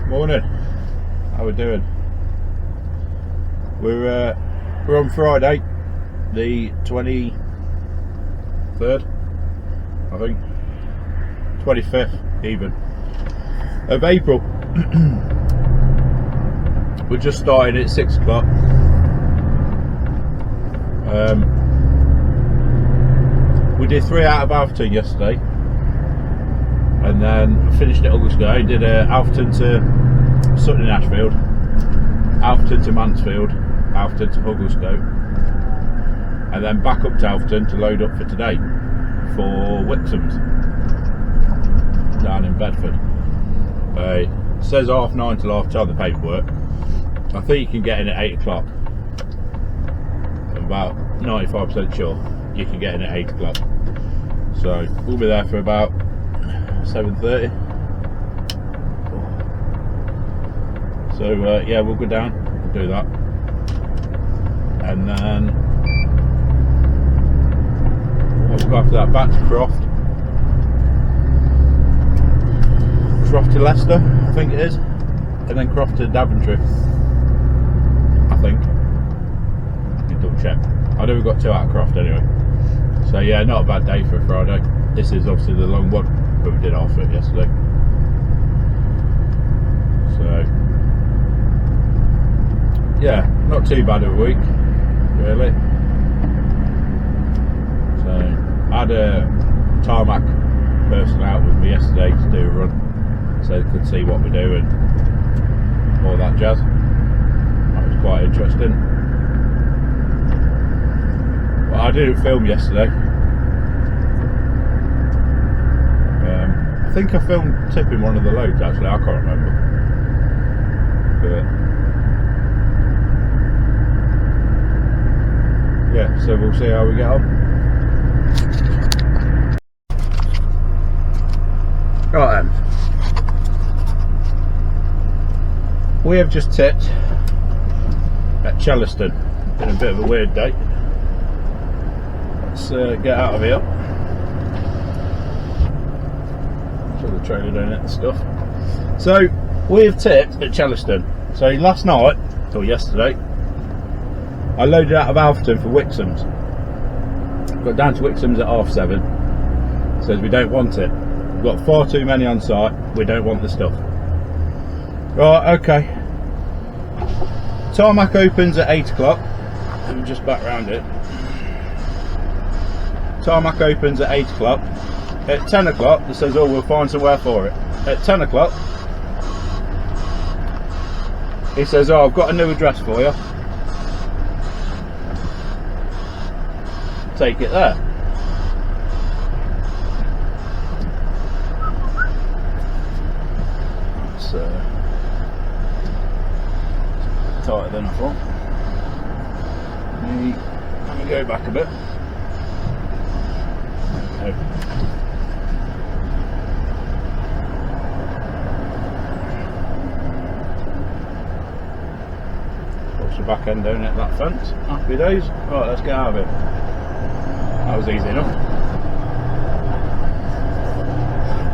Morning. How we doing? We're on Friday, the 23rd, I think, 25th even of April. We just started at 6 o'clock. We did 3 out of Alfreton yesterday, and then finished at Hugglescote. Did Alfreton to Sutton in Ashfield, Alfreton to Mansfield, Alfreton to Hugglescote, and then back up to Alfreton to load up for today for Wixham's down in Bedford. It says 9:30 till 10:30 the paperwork. I think you can get in at 8 o'clock. I'm about 95% sure you can get in at 8 o'clock. So we'll be there for about 7:30. So yeah, we'll go down, we'll do that, and then we'll go after that back to Croft to Leicester, I think it is, and then Croft to Daventry, I think. You double check. I know we've got 2 out of Croft anyway. So yeah, not a bad day for a Friday. This is obviously the long one, but we did half of it yesterday. So yeah, not too bad of a week, really. So I had a tarmac person out with me yesterday to do a run, so they could see what we do and all that jazz. That was quite interesting. Well, I didn't film yesterday. I think I filmed tipping one of the loads actually, I can't remember. But yeah, so we'll see how we get on. Right then. We have just tipped at Chellaston. Been a bit of a weird day. Let's get out of here. So the trailer don't hit the stuff. So we have tipped at Chellaston. So last night, or yesterday, I loaded out of Alfreton for Wixham's. Got down to Wixham's at 7:30. Says we don't want it. We've got far too many on site. We don't want the stuff. Right, okay. Tarmac opens at 8 o'clock. Let me just back round it. Tarmac opens at 8 o'clock. At 10 o'clock, it says, oh, we'll find somewhere for it. At 10 o'clock, he says, oh, I've got a new address for you. Take it there. It's tighter than I thought. Let me go back a bit. Okay. Push the back end down at that fence. Happy days. Right, let's get out of it. That was easy enough.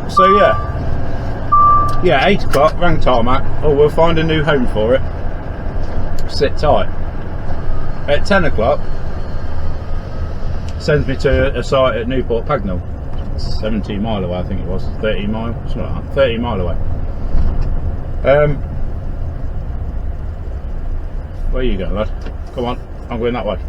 So yeah, 8 o'clock, rang Tarmac. Oh, we'll find a new home for it. Sit tight. At 10 o'clock, sends me to a site at Newport Pagnell. 17 mile away, I think it was. 30 mile, something like that. 30 mile away. Where you going, lad? Come on, I'm going that way.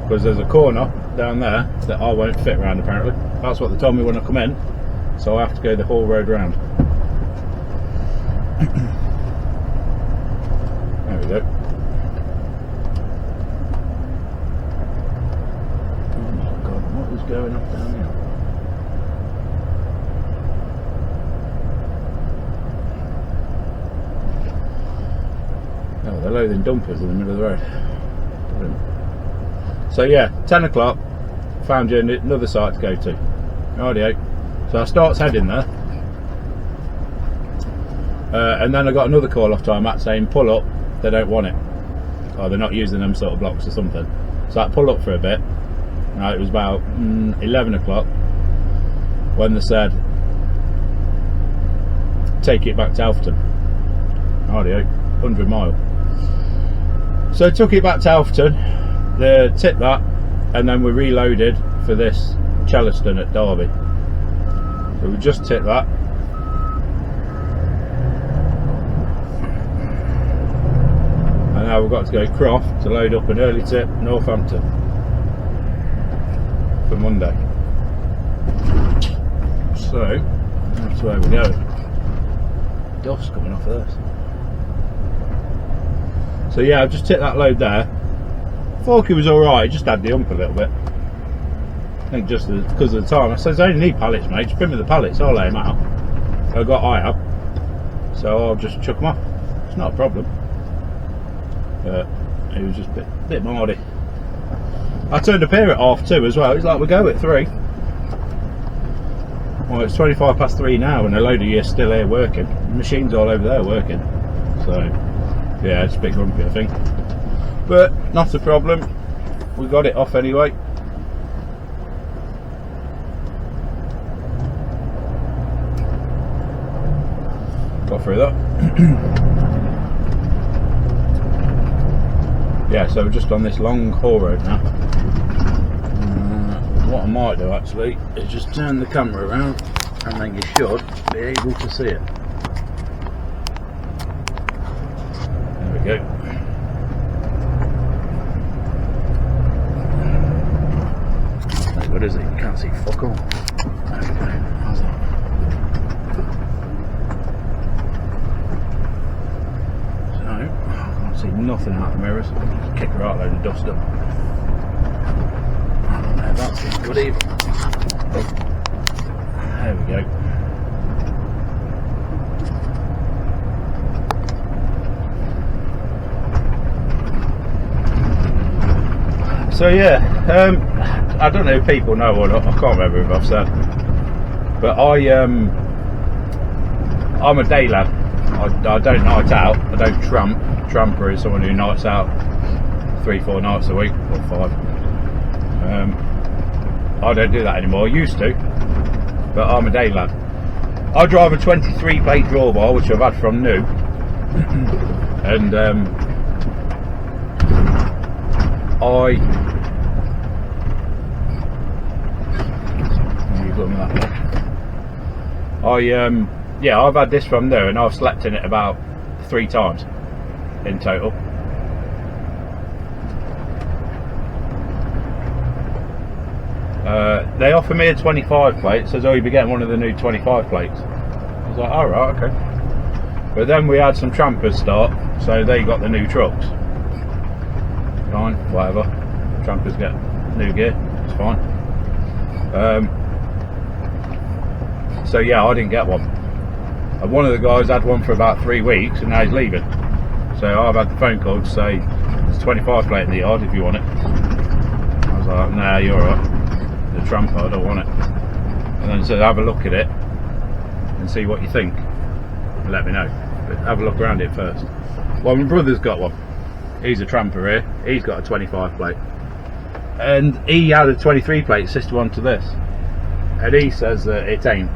Because there's a corner down there that I won't fit round apparently. That's what they told me when I come in, so I have to go the whole road round. There we go. Oh my god, what is going up down here? Oh, they're loading dumpers in the middle of the road. Brilliant. So yeah, 10 o'clock, found you another site to go to. Rightio. So I starts heading there. And then I got another call off Tarmac saying pull up, they don't want it. Or they're not using them sort of blocks or something. So I pulled up for a bit. It was about 11 o'clock when they said take it back to Alfton. Rightio, 100 mile. So took it back to Alfton, tipped that, and then we reloaded for this Chellaston at Derby. So we just tipped that. And now we've got to go Croft to load up an early tip Northampton for Monday. So that's where we go. Dust coming off of this. So yeah, I've just tipped that load there. Forky was alright, just had the hump a little bit. I think just because of the time. I said, I only need pallets, mate. Just bring me the pallets, I'll lay them out. I got IAB, so I'll just chuck them off. It's not a problem. But it was just a bit mardy. I turned up here at 2:30 as well. It's like we go at 3. Well, it's 25 past 3 now, and a load of you are still here working. The machine's all over there working. So yeah, it's a bit grumpy, I think. But not a problem. We got it off anyway. Got through that. Yeah, so we're just on this long haul road now. What I might do actually is just turn the camera around, and then you should be able to see it. There we go. Not good, is it? You can't see fuck all. There we go. How's that? So, I can't see nothing out the mirrors. Just kick a right load of dust up. No, that's good even. There we go. So yeah, I don't know if people know or not. I can't remember if I've said, but I'm a day lad. I don't night out. I don't tramp. Tramper is someone who nights out 3-4 nights a week or 5. I don't do that anymore. I used to, but I'm a day lad. I drive a 23 plate drawbar, which I've had from new, and yeah, I've had this from new, and I've slept in it about 3 times in total. They offer me a 25 plate, says, oh, you'll be getting one of the new 25 plates. I was like, alright, okay. But then we had some trampers start, so they got the new trucks. Fine, whatever. Trampers get new gear, it's fine. So yeah, I didn't get one. And one of the guys had one for about 3 weeks, and now he's leaving. So I've had the phone call to say, there's a 25 plate in the yard if you want it. I was like, nah, you're alright. The tramper, I don't want it. And then said, have a look at it and see what you think and let me know, but have a look around it first. Well, my brother's got one. He's a tramper here. He's got a 25 plate, and he had a 23 plate sister one to this, and he says that it ain't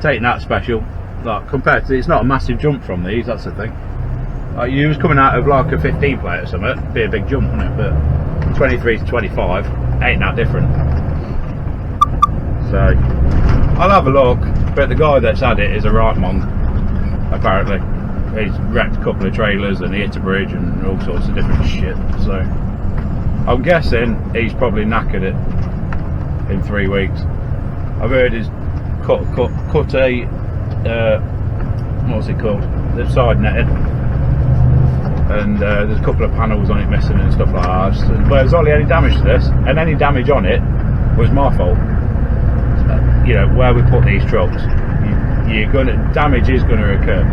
that special. Like, compared to, it's not a massive jump from these, that's the thing. Like, you was coming out of like a 15 plate or something, it'd be a big jump, wouldn't it? But 23 to 25 ain't that different. So I'll have a look, but the guy that's had it is a right monk, apparently. He's wrecked a couple of trailers and he hit a bridge and all sorts of different shit. So I'm guessing he's probably knackered it in 3 weeks. I've heard he's cut a what's it called? The side netting, and there's a couple of panels on it missing and stuff like that. But there's hardly any damage to this, and any damage on it was my fault. You know, where we put these trucks, damage is going to occur.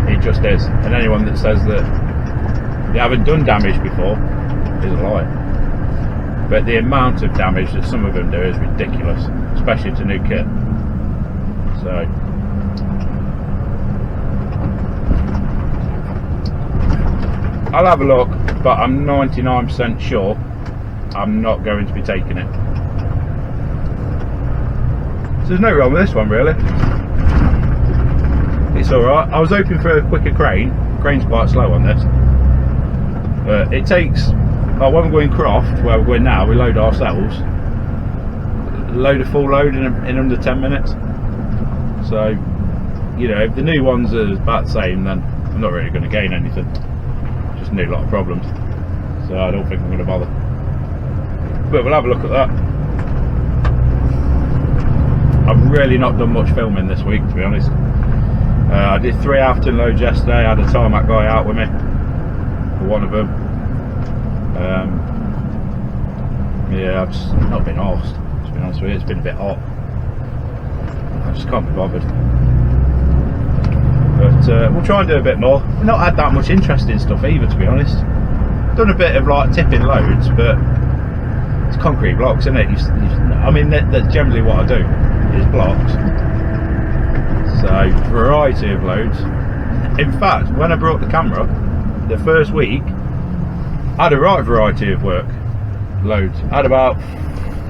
It just is. And anyone that says that they haven't done damage before is a liar. But the amount of damage that some of them do is ridiculous, especially to new kit. So I'll have a look, but I'm 99% sure I'm not going to be taking it. So there's no wrong with this one, really. It's alright. I was hoping for a quicker crane. Crane's quite slow on this. But it takes, when we're going Croft, where we're going now, we load ourselves. Load a full load in under 10 minutes. So, you know, if the new ones are about the same, then I'm not really going to gain anything. Just a new lot of problems. So I don't think I'm going to bother. But we'll have a look at that. I've really not done much filming this week, to be honest. I did 3 half-ton loads yesterday. I had a tarmac guy out with me for one of them. Yeah, I've just not been arsed, to be honest with you. It's been a bit hot. I just can't be bothered. But we'll try and do a bit more. We've not had that much interesting stuff either, to be honest. Done a bit of like tipping loads, but it's concrete blocks, isn't it? I mean, that's generally what I do, is blocks. So, variety of loads. In fact, when I brought the camera, the first week, I had a right variety of work, loads. I had about,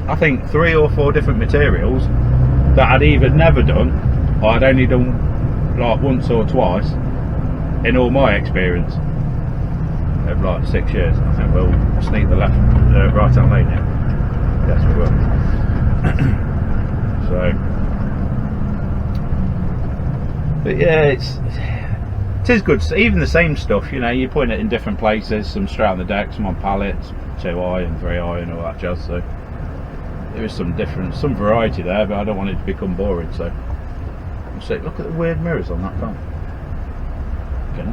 I think, 3 or 4 different materials that I'd either never done, or I'd only done like once or twice in all my experience of like 6 years. I think we'll sneak the right hand lane now. Yes, we will. So, but yeah, it is good. Even the same stuff, you know, you're putting it in different places. Some straight on the deck, some on pallets, 2i and 3i and all that jazz. So there is some variety there, but I don't want it to become boring. So, look at the weird mirrors on that car. Okay.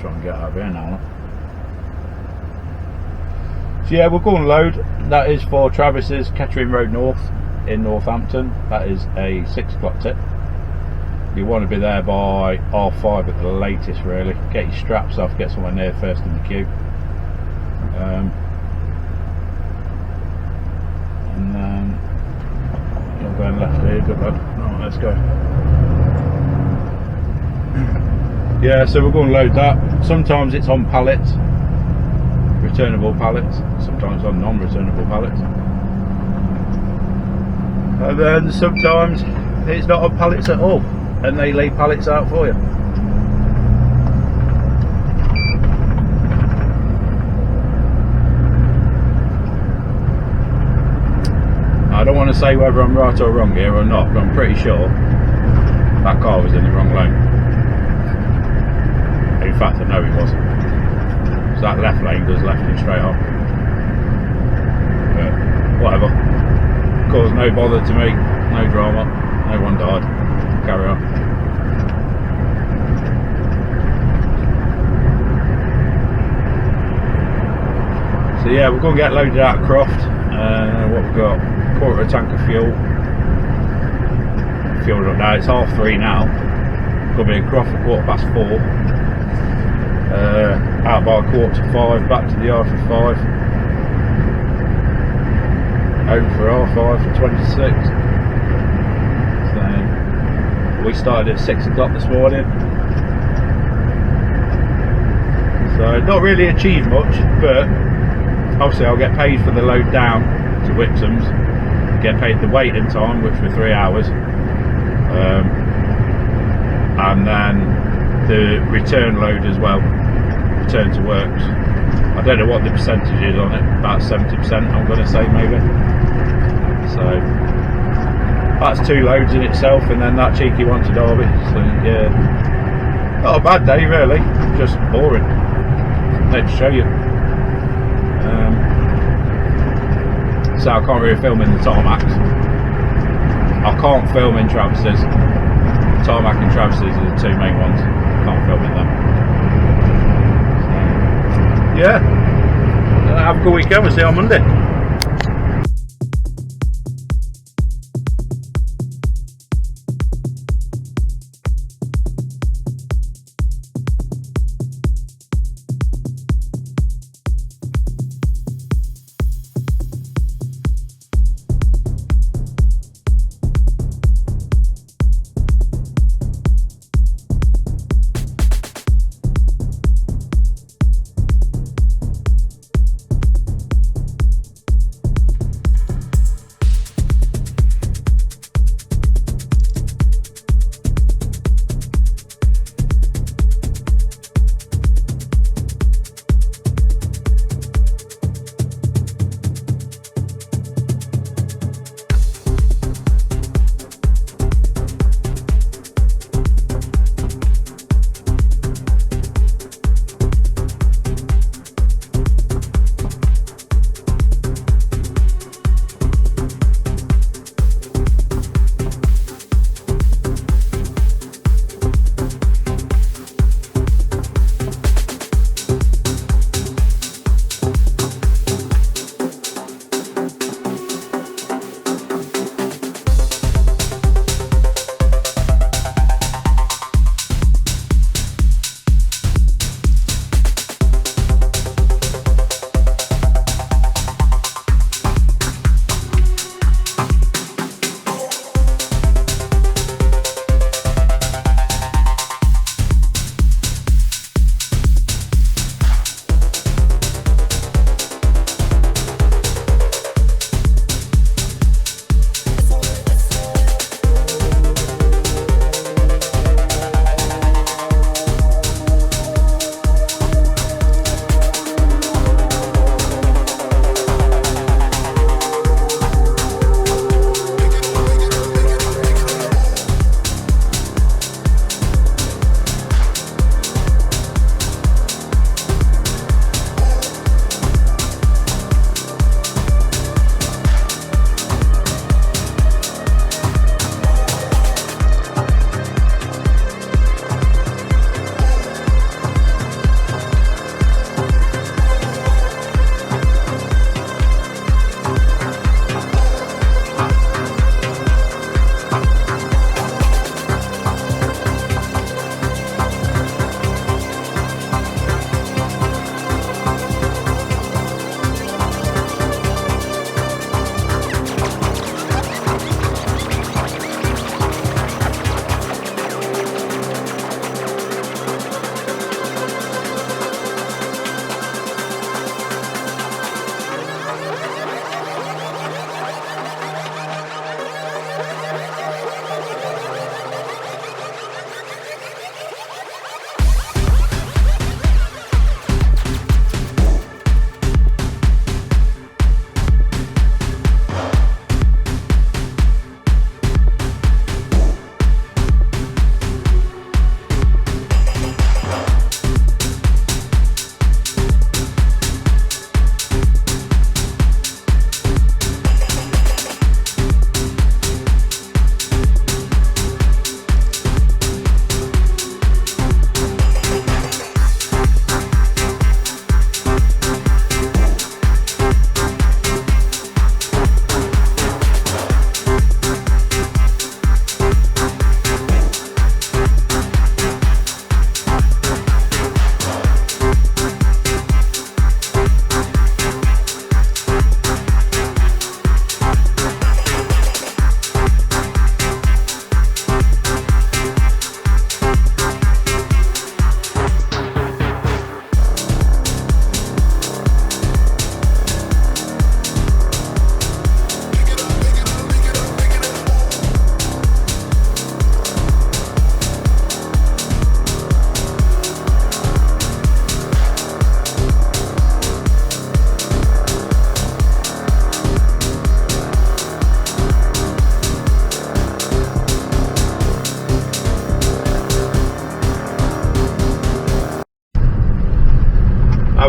Try and get out of here now. So yeah, we'll go and load. That is for Travis's Kettering Road North in Northampton. That is a 6 o'clock tip. You want to be there by 5:30 at the latest, really. Get your straps off, get somewhere near first in the queue. And then you're going left here, good luck. Alright, let's go. Yeah, so we're going to load that. Sometimes it's on pallets, returnable pallets, sometimes on non-returnable pallets. And then sometimes it's not on pallets at all, and they lay pallets out for you. I don't want to say whether I'm right or wrong here or not, but I'm pretty sure that car was in the wrong lane. In fact, I know it wasn't. So that left lane goes left and straight on. But whatever. Caused no bother to me, no drama, no one died. Carry on. So yeah, we're going to get loaded out of Croft. What we've got, quarter tank of fuel. Fueled up now, it's 3:30 now. Going to be in Croft at 4:15. Out by 4:45, back to the yard for 5. Home for 5:30 for 26. So we started at 6 o'clock this morning. So not really achieved much, but obviously I'll get paid for the load down to Wixham's. Get paid the waiting time, which were 3 hours, and then the return load as well. Return to works. I don't know what the percentage is on it, about 70% I'm going to say maybe. So that's 2 loads in itself, and then that cheeky one to Derby. So yeah, not a bad day really, just boring. Let's show you. So I can't really film in the tarmacs. I can't film in Travis's. Tarmac and Travis's are the 2 main ones. Can't film in them. Yeah, have a good weekend. We'll see you on Monday.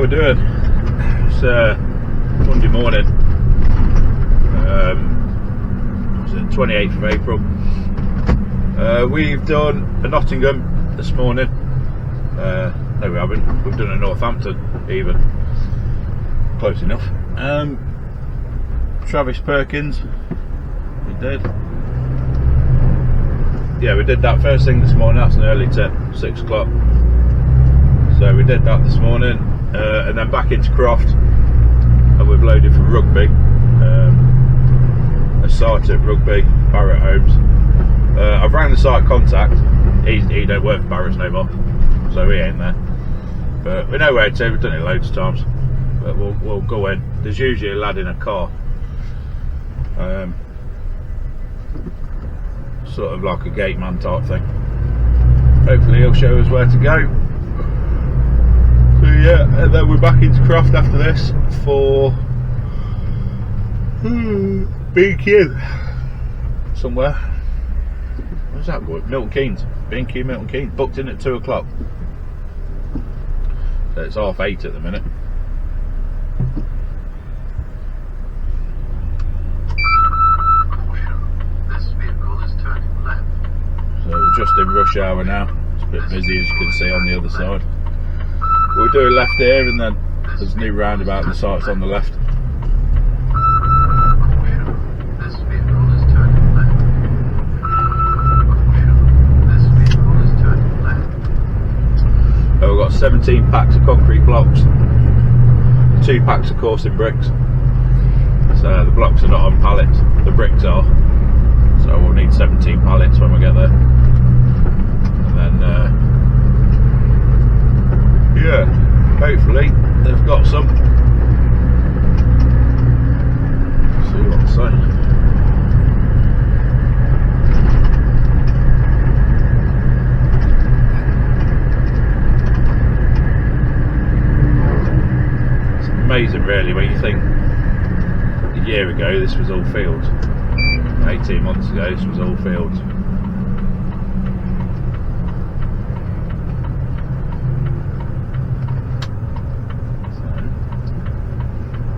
we're doing. It's Monday morning. It's the 28th of April. We've done a Nottingham this morning. No, we haven't. We've done a Northampton, even. Close enough. Travis Perkins. We did. Yeah, we did that first thing this morning. That's an early tip, 6 o'clock. So we did that this morning, and then back into Croft, and we've loaded for Rugby. A site at Rugby, Barrett Homes. I've rang the site contact. He don't work for Barrett's no more, so he ain't there. But we know where to. We've done it loads of times. But we'll go in. There's usually a lad in a car, sort of like a gate man type thing. Hopefully he'll show us where to go. So yeah, and then we're back into Croft after this for B&Q somewhere. Where's that going? Milton Keynes. B&Q Milton Keynes. Booked in at 2 o'clock. So it's 8:30 at the minute. This vehicle is turning left. So we're just in rush hour now. It's a bit busy, as you can see on the other side. We'll do a left here, and then there's a new roundabout and the site's on the left. This vehicle is turning left. This vehicle is turning left. We've got 17 packs of concrete blocks, 2 packs of coursing bricks. So the blocks are not on pallets, the bricks are. So we'll need 17 pallets when we get there. And then yeah, hopefully they've got some. See what I'm saying. It's amazing really when you think a year ago this was all fields. 18 months ago this was all fields.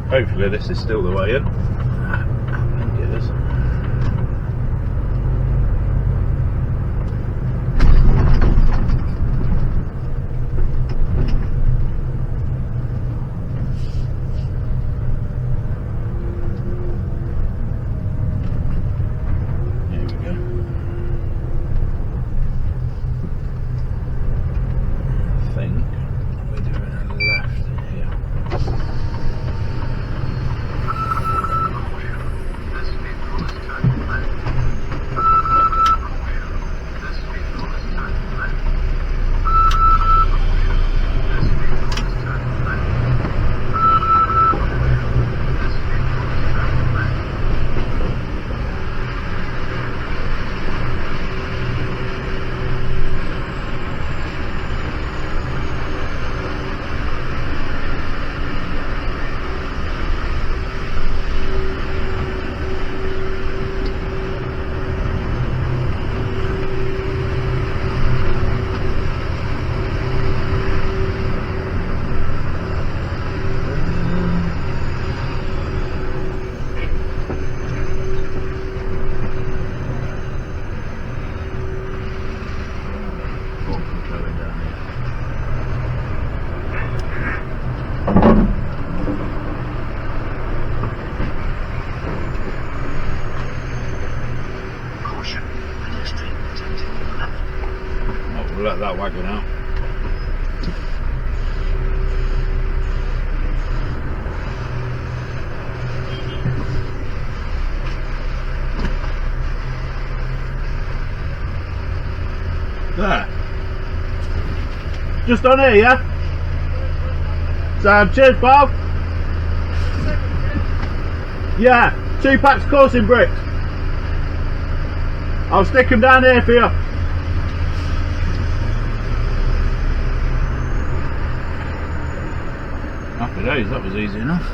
Hopefully this is still the way in. I think it is. Here we go. I think we're doing a left here. We'll let that wagon out. There. Just on here, yeah? So, cheers, Bob. Yeah, 2 packs of coursing bricks. I'll stick them down here for you. Happy days, that was easy enough.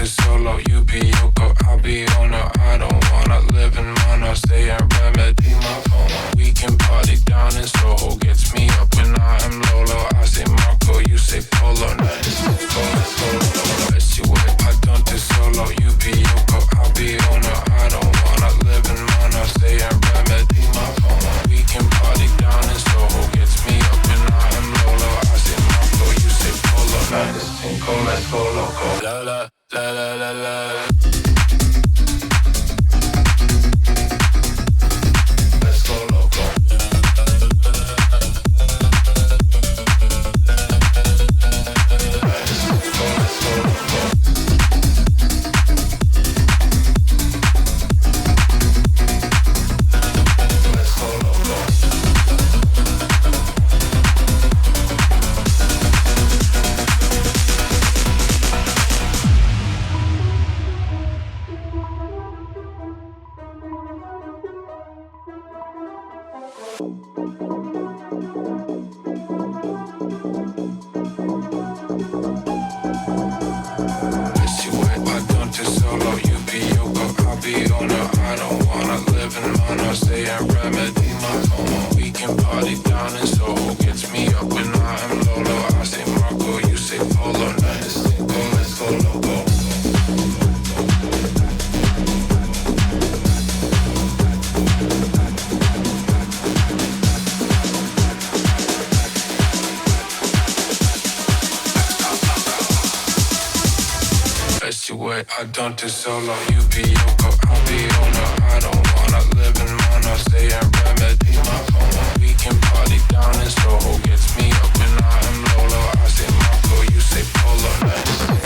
to solo, you be Yoko, I'll be Ono. I don't wanna live in mono, stay and remedy my phone. We can party down in Soho, gets me up when I am Lolo. I say Marco, you say Polo, nice. Let's see what I done to solo, you be Yoko, I'll be Ono. I don't wanna live in mono, stay and remedy my phone. We can party down in Soho, gets me up when I am Lolo. I say Marco, you say Polo, nice. Let's go loco, la la la la la la. Let's go loco. I don't do solo, you be Yoko, I'll be Ono. I don't wanna live in mono, stay and remedy my phone. We can party down in Soho, gets me up when I am Lolo. I say Marco, you say Polo, nice.